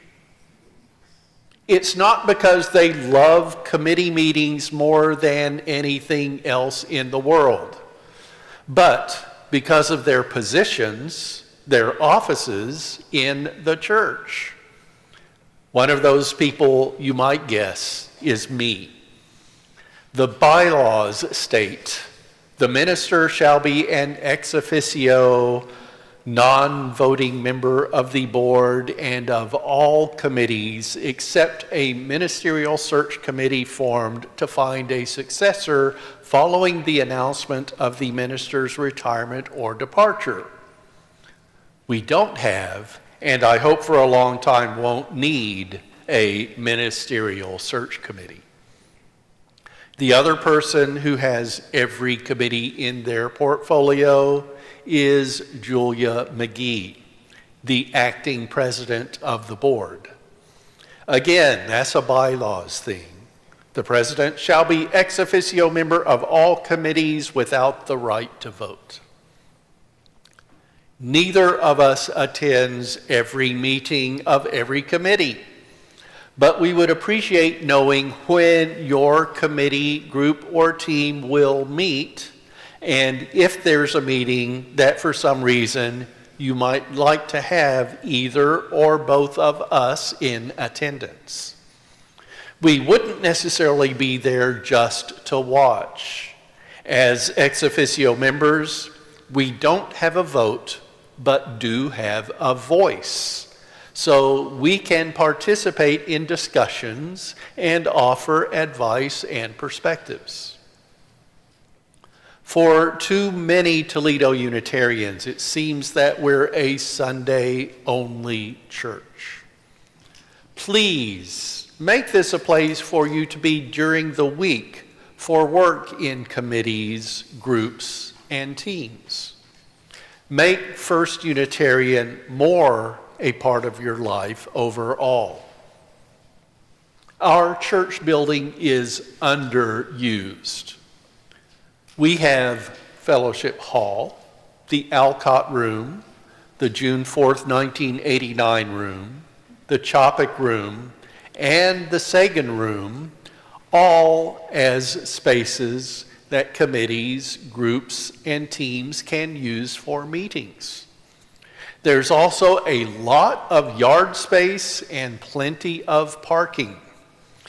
It's not because they love committee meetings more than anything else in the world, but because of their positions, their offices in the church. One of those people, you might guess, is me. The bylaws state, the minister shall be an ex officio, non-voting member of the board and of all committees except a ministerial search committee formed to find a successor following the announcement of the minister's retirement or departure. We don't have, and I hope for a long time won't need, a ministerial search committee. The other person who has every committee in their portfolio is Julia McGee, the acting president of the board. Again, that's a bylaws thing. The president shall be ex officio member of all committees without the right to vote. Neither of us attends every meeting of every committee, but we would appreciate knowing when your committee, group, or team will meet, and if there's a meeting that for some reason you might like to have either or both of us in attendance. We wouldn't necessarily be there just to watch. As ex officio members, we don't have a vote, but do have a voice. So we can participate in discussions and offer advice and perspectives. For too many Toledo Unitarians, it seems that we're a Sunday-only church. Please make this a place for you to be during the week for work in committees, groups, and teams. Make First Unitarian more a part of your life overall. Our church building is underused. We have Fellowship Hall, the Alcott Room, the June 4th, 1989 room, the Chopik Room, and the Sagan Room, all as spaces that committees, groups, and teams can use for meetings. There's also a lot of yard space and plenty of parking.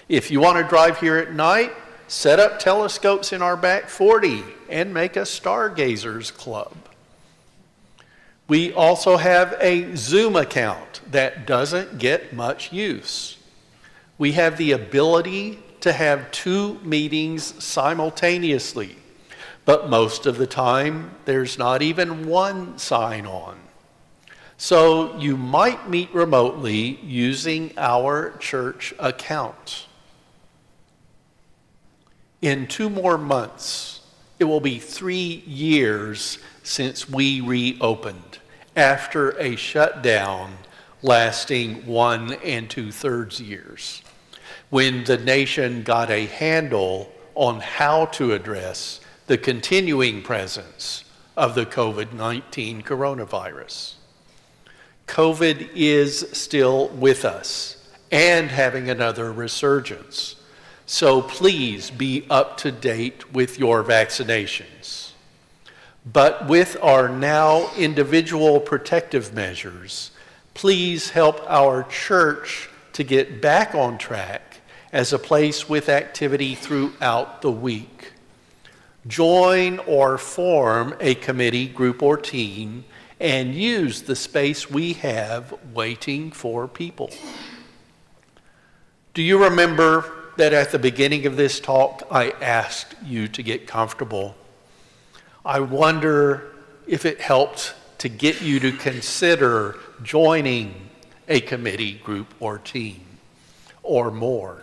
If you want to drive here at night, set up telescopes in our back 40 and make a stargazers club. We also have a Zoom account that doesn't get much use. We have the ability to have 2 meetings simultaneously, but most of the time there's not even one sign-on. So you might meet remotely using our church account. In 2 more months, it will be 3 years since we reopened after a shutdown lasting 1 2/3 years, when the nation got a handle on how to address the continuing presence of the COVID-19 coronavirus. COVID is still with us and having another resurgence. So please be up to date with your vaccinations. But with our now individual protective measures, please help our church to get back on track as a place with activity throughout the week. Join or form a committee, group, or team and use the space we have waiting for people. Do you remember that at the beginning of this talk, I asked you to get comfortable? I wonder if it helped to get you to consider joining a committee, group, or team, or more.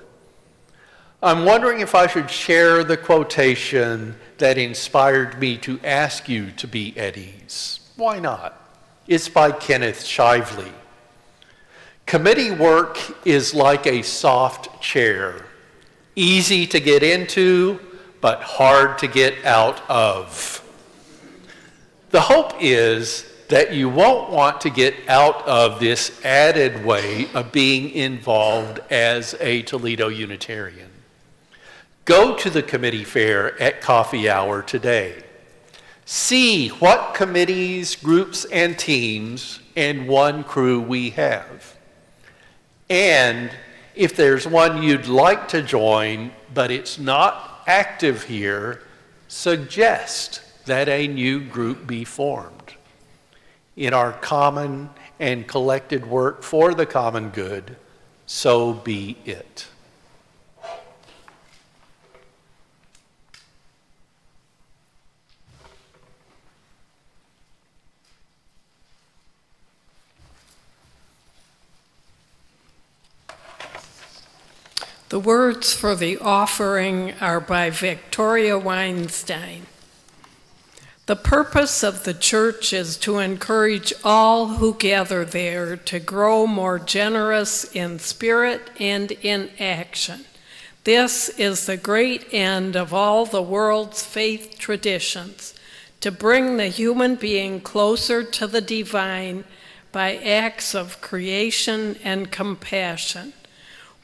I'm wondering if I should share the quotation that inspired me to ask you to be at ease. Why not? It's by Kenneth Shively. Committee work is like a soft chair, easy to get into, but hard to get out of. The hope is that you won't want to get out of this added way of being involved as a Toledo Unitarian. Go to the committee fair at coffee hour today. See what committees, groups, and teams and one crew we have. And if there's one you'd like to join, but it's not active here, suggest that a new group be formed. In our common and collected work for the common good, so be it. The words for the offering are by Victoria Weinstein. The purpose of the church is to encourage all who gather there to grow more generous in spirit and in action. This is the great end of all the world's faith traditions, to bring the human being closer to the divine by acts of creation and compassion.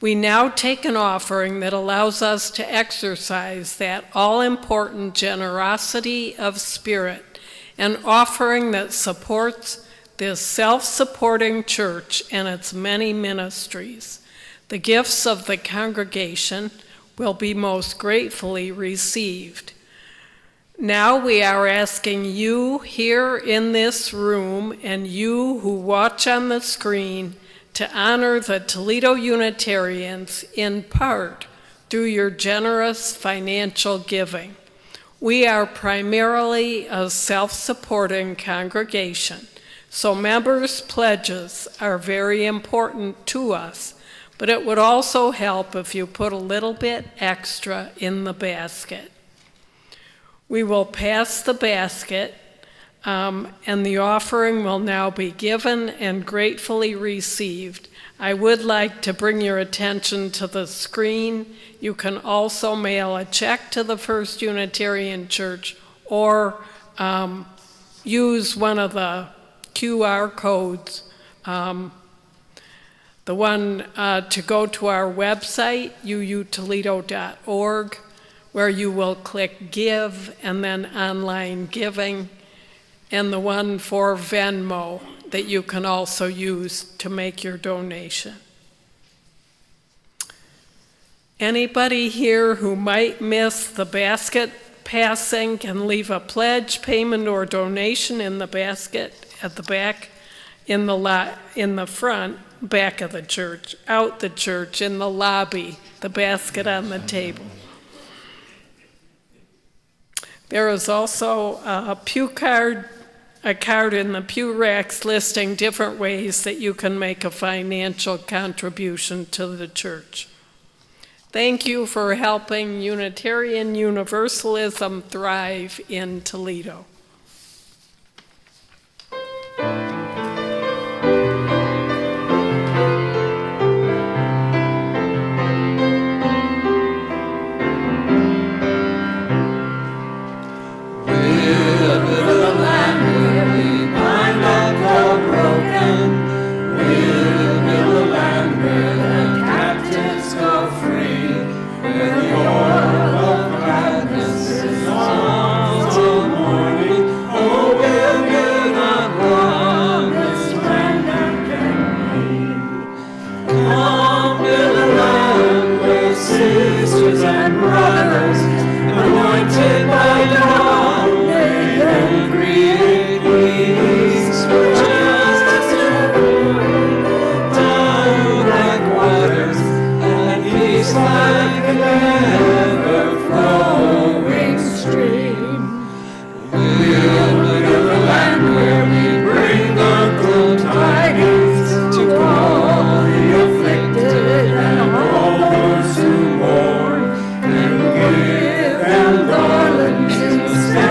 We now take an offering that allows us to exercise that all-important generosity of spirit, an offering that supports this self-supporting church and its many ministries. The gifts of the congregation will be most gratefully received. Now we are asking you here in this room and you who watch on the screen to honor the Toledo Unitarians in part through your generous financial giving. We are primarily a self-supporting congregation, so members' pledges are very important to us, but it would also help if you put a little bit extra in the basket. We will pass the basket, and the offering will now be given and gratefully received. I would like to bring your attention to the screen. You can also mail a check to the First Unitarian Church or use one of the QR codes. The one to go to our website, uutoledo.org, where you will click Give and then Online Giving, and the one for Venmo that you can also use to make your donation. Anybody here who might miss the basket passing can leave a pledge, payment, or donation in the basket at the back, in the front, back of the church, out the church, in the lobby, the basket on the table. There is also a card in the pew racks listing different ways that you can make a financial contribution to the church. Thank you for helping Unitarian Universalism thrive in Toledo. Give them garlands instead.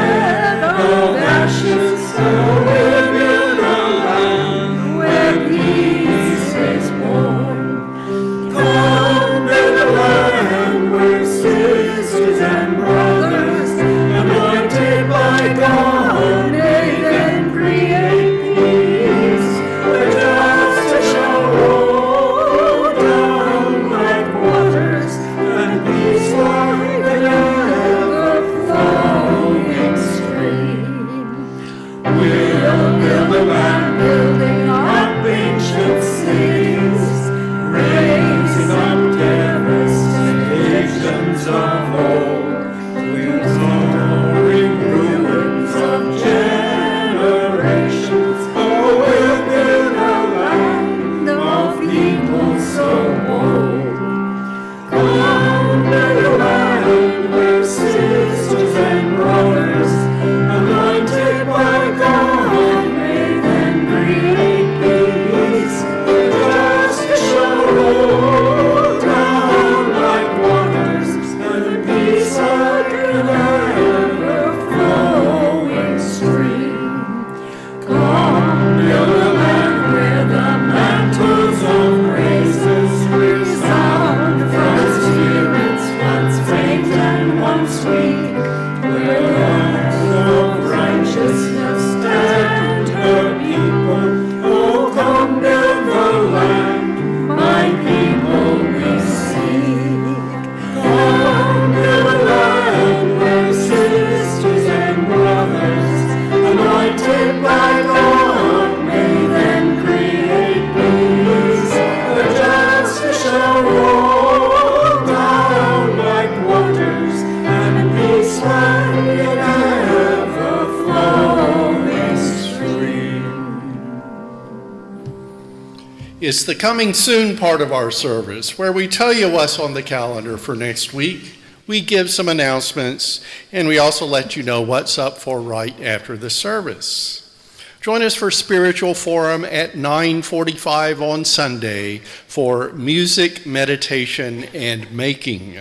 is the coming soon part of our service, where we tell you what's on the calendar for next week. We give some announcements, and we also let you know what's up for right after the service. Join us for Spiritual Forum at 9:45 on Sunday for music, meditation, and making.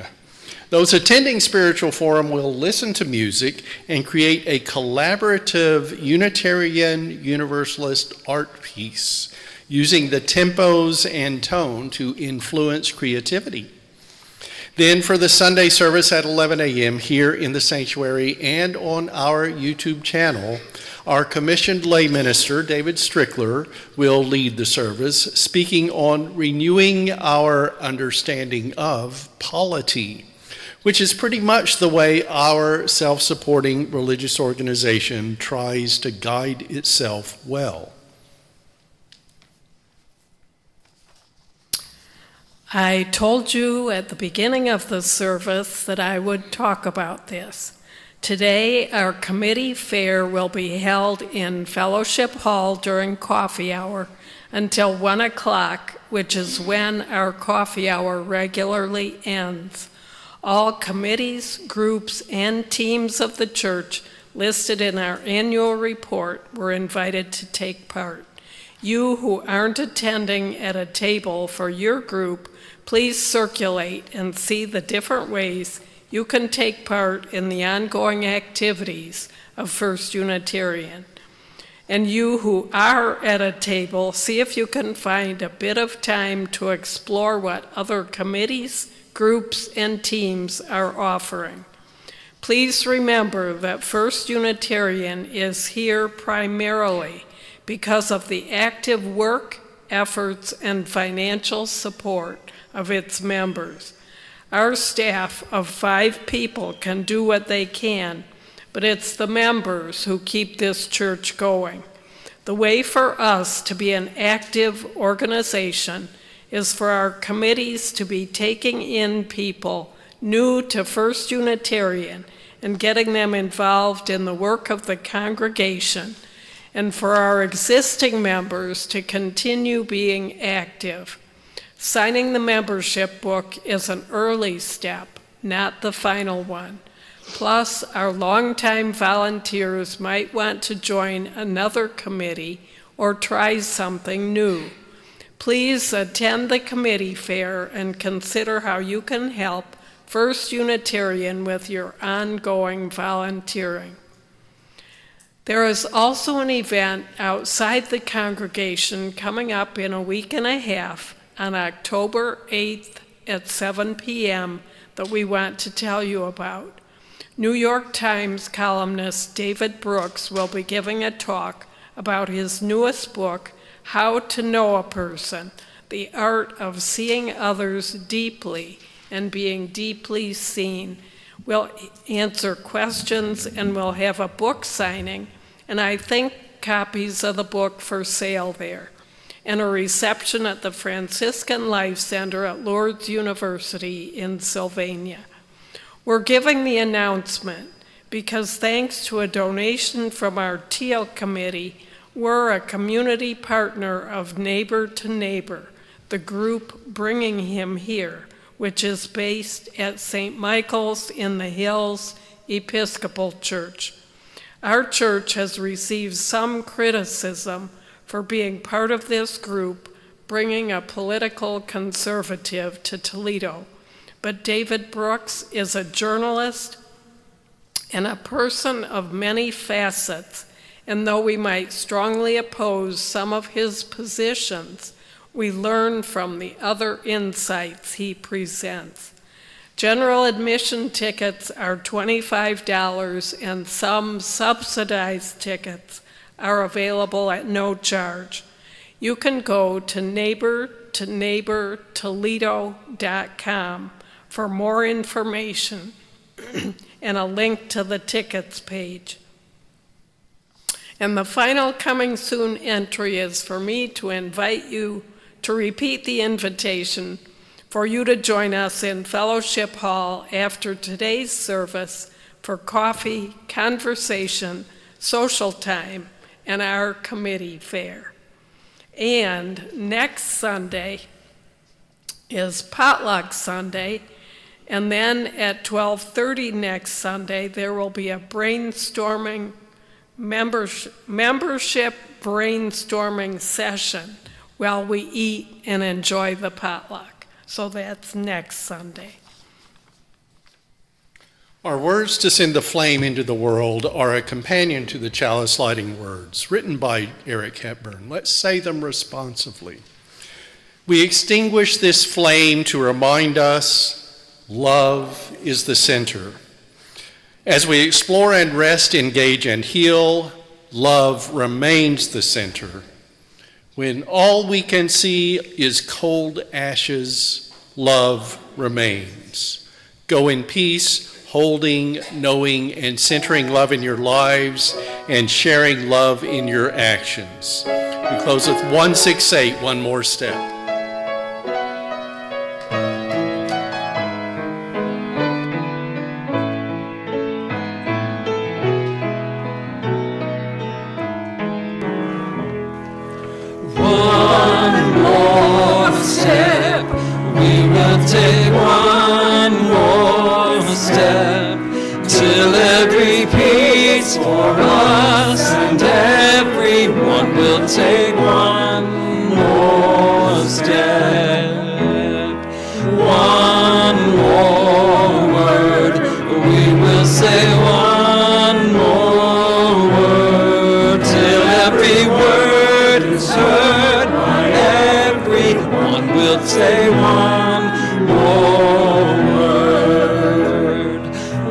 Those attending Spiritual Forum will listen to music and create a collaborative Unitarian Universalist art piece using the tempos and tone to influence creativity. Then for the Sunday service at 11 a.m. here in the sanctuary and on our YouTube channel, our commissioned lay minister, David Strickler, will lead the service, speaking on renewing our understanding of polity, which is pretty much the way our self-supporting religious organization tries to guide itself well. I told you at the beginning of the service that I would talk about this. Today, our committee fair will be held in Fellowship Hall during coffee hour until 1 o'clock, which is when our coffee hour regularly ends. All committees, groups, and teams of the church listed in our annual report were invited to take part. You who aren't attending at a table for your group, please circulate and see the different ways you can take part in the ongoing activities of First Unitarian. And you who are at a table, see if you can find a bit of time to explore what other committees, groups, and teams are offering. Please remember that First Unitarian is here primarily because of the active work, efforts, and financial support of its members. Our staff of 5 people can do what they can, but it's the members who keep this church going. The way for us to be an active organization is for our committees to be taking in people new to First Unitarian and getting them involved in the work of the congregation, and for our existing members to continue being active. Signing the membership book is an early step, not the final one. Plus, our longtime volunteers might want to join another committee or try something new. Please attend the committee fair and consider how you can help First Unitarian with your ongoing volunteering. There is also an event outside the congregation coming up in a week and a half on October 8th at 7 p.m. that we want to tell you about. New York Times columnist David Brooks will be giving a talk about his newest book, How to Know a Person, the Art of Seeing Others Deeply and Being Deeply Seen. We'll answer questions and we'll have a book signing, and I think copies of the book for sale there, and a reception at the Franciscan Life Center at Lourdes University in Sylvania. We're giving the announcement because thanks to a donation from our Teal Committee, we're a community partner of Neighbor to Neighbor, the group bringing him here, which is based at St. Michael's in the Hills Episcopal Church. Our church has received some criticism for being part of this group, bringing a political conservative to Toledo. But David Brooks is a journalist and a person of many facets, and though we might strongly oppose some of his positions, we learn from the other insights he presents. General admission tickets are $25, and some subsidized tickets are available at no charge. You can go to neighbortoneighbortoledo.com for more information and a link to the tickets page. And the final coming soon entry is for me to invite you to repeat the invitation for you to join us in Fellowship Hall after today's service for coffee, conversation, social time, and our committee fair. And next Sunday is Potluck Sunday. And then at 12:30 next Sunday, there will be a brainstorming membership brainstorming session while we eat and enjoy the potluck. So that's next Sunday. Our words to send the flame into the world are a companion to the chalice lighting words, written by Eric Hepburn. Let's say them responsively. We extinguish this flame to remind us love is the center. As we explore and rest, engage and heal, love remains the center. When all we can see is cold ashes, love remains. Go in peace, holding, knowing, and centering love in your lives and sharing love in your actions. We close with 168, one more step. One more step, we will take one more step, till every piece for us and everyone will take one more step. One more word, we will say one more word, till every word is heard by everyone will say one more word.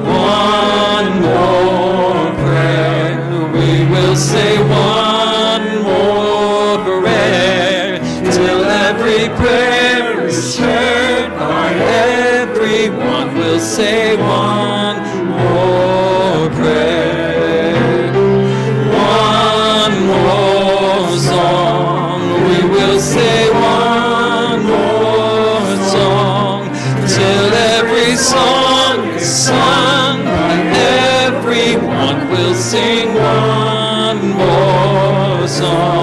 One more prayer, we will say one more prayer, till every prayer is heard by everyone will say one more prayer. One more song, we will say one more song, till every song is sung by everyone will sing one more song.